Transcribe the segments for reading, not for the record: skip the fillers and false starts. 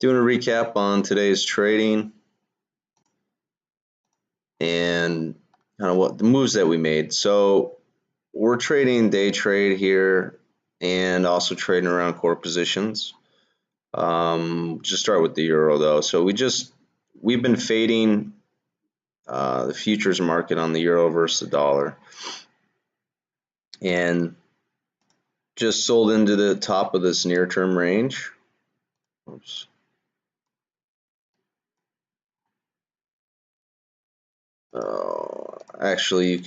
Doing a recap on today's trading and kind of what the moves that we made. So we're trading day trade here and also trading around core positions. Just start with the euro though. So we've been fading the futures market on the euro versus the dollar, and just sold into the top of this near-term range. Oops. Actually,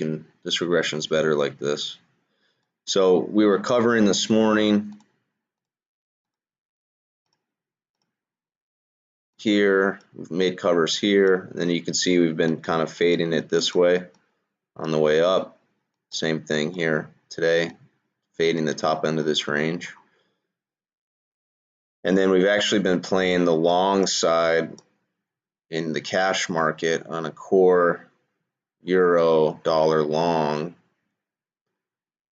this regression is better like this. So we were covering this morning here, we've made covers here, and then you can see we've been kind of fading it this way on the way up. Same thing here today, fading the top end of this range. And then we've actually been playing the long side in the cash market on a core euro dollar long.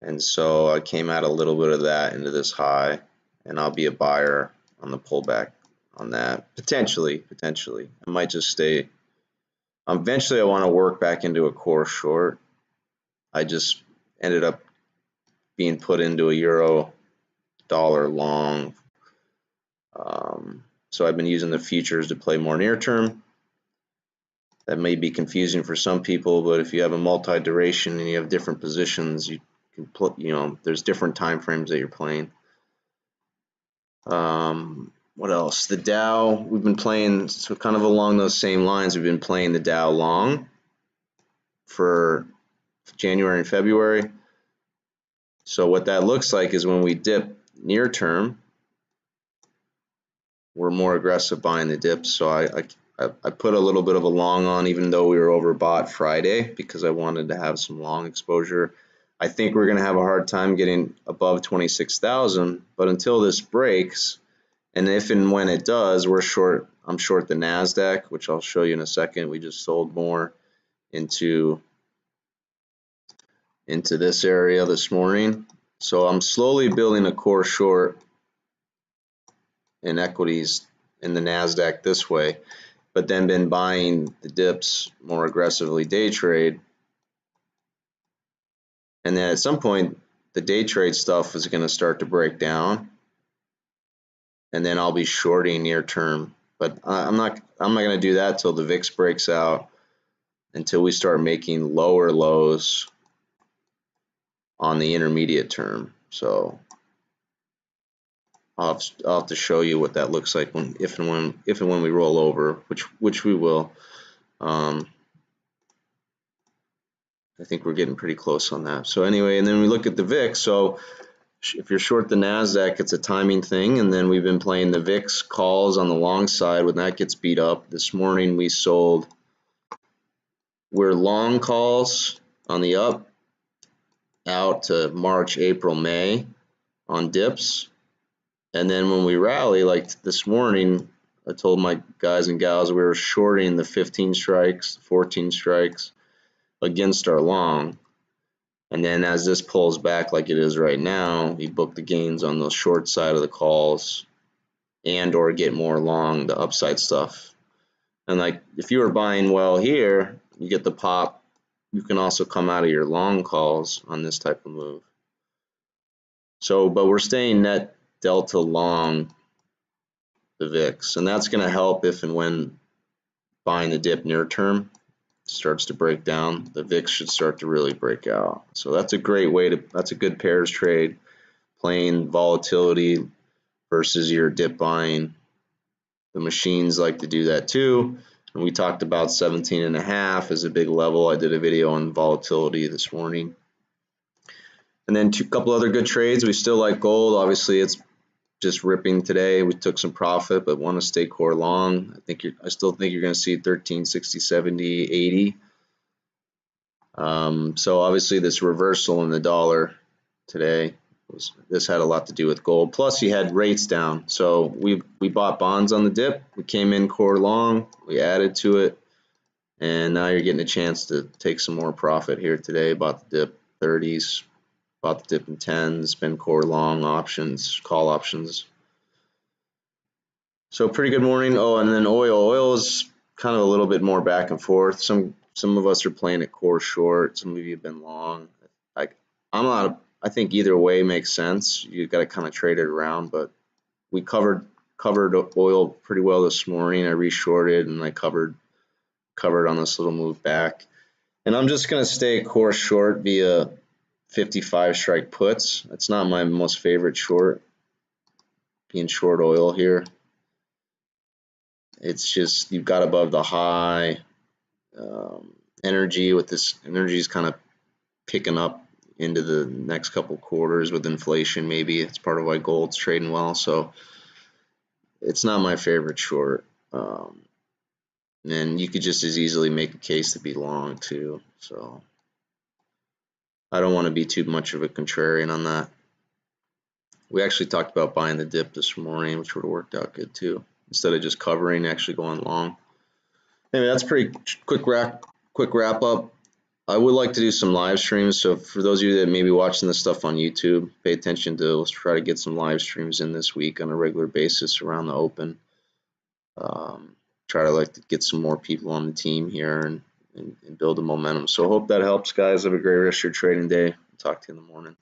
And so I came out a little bit of that into this high, and I'll be a buyer on the pullback on that. Potentially. I might just stay. Eventually I want to work back into a core short. I just ended up being put into a euro dollar long. So I've been using the futures to play more near term. That may be confusing for some people, but if you have a multi-duration and you have different positions, you can put, there's different time frames that you're playing. What else? The Dow, we've been playing, so kind of along those same lines, we've been playing the Dow long for January and February. So what that looks like is when we dip near term, we're more aggressive buying the dips. So I put a little bit of a long on, even though we were overbought Friday, because I wanted to have some long exposure. I think we're going to have a hard time getting above 26,000, but until this breaks, and if and when it does, I'm short the NASDAQ, which I'll show you in a second. We just sold more into this area this morning. So I'm slowly building a core short in equities in the NASDAQ this way, but then been buying the dips more aggressively day trade. And then at some point, the day trade stuff is going to start to break down, and then I'll be shorting near term. But I'm not going to do that till the VIX breaks out, until we start making lower lows on the intermediate term. So I'll have to show you what that looks like if and when we roll over, which we will. I think we're getting pretty close on that. So anyway, and then we look at the VIX. So if you're short the NASDAQ, it's a timing thing. And then we've been playing the VIX calls on the long side when that gets beat up. This morning we sold. We're long calls on the up out to March, April, May on dips. And then when we rally, like this morning, I told my guys and gals we were shorting the 15 strikes, 14 strikes against our long. And then as this pulls back like it is right now, we book the gains on the short side of the calls and or get more long the upside stuff. And like if you were buying well here, you get the pop, you can also come out of your long calls on this type of move. So, but we're staying net delta long the VIX, and that's going to help if and when buying the dip near term starts to break down. The VIX should start to really break out. So that's a great way that's a good pairs trade, playing volatility versus your dip buying. The machines like to do that too. And we talked about 17.5 as a big level. I did a video on volatility this morning. And then a couple other good trades. We still like gold. Obviously, it's just ripping today. We took some profit, but want to stay core long. I still think you're going to see 13, 60, 70, 80. So obviously this reversal in the dollar today, this had a lot to do with gold. Plus you had rates down. So we bought bonds on the dip. We came in core long. We added to it. And now you're getting a chance to take some more profit here today. Bought the dip 30s. Bought the dip in 10s, been core long options, call options. So pretty good morning. Oh, and then oil is kind of a little bit more back and forth. Some of us are playing it core short. Some of you have been long. Like I'm not. I think either way makes sense. You got to kind of trade it around. But we covered oil pretty well this morning. I reshorted and I covered on this little move back. And I'm just gonna stay core short via 55 strike puts. It's not my most favorite short. Being short oil here. It's just you've got above the high energy with this energy is kind of picking up into the next couple quarters with inflation. Maybe it's part of why gold's trading well. So it's not my favorite short. And you could just as easily make a case to be long too. So I don't want to be too much of a contrarian on that. We actually talked about buying the dip this morning, which would have worked out good too. Instead of just covering, actually going long. Anyway, that's pretty quick wrap up. I would like to do some live streams. So for those of you that may be watching this stuff on YouTube, pay attention to. Let's try to get some live streams in this week on a regular basis around the open. Try to get some more people on the team here and build the momentum. So I hope that helps, guys. Have a great rest of your trading day. Talk to you in the morning.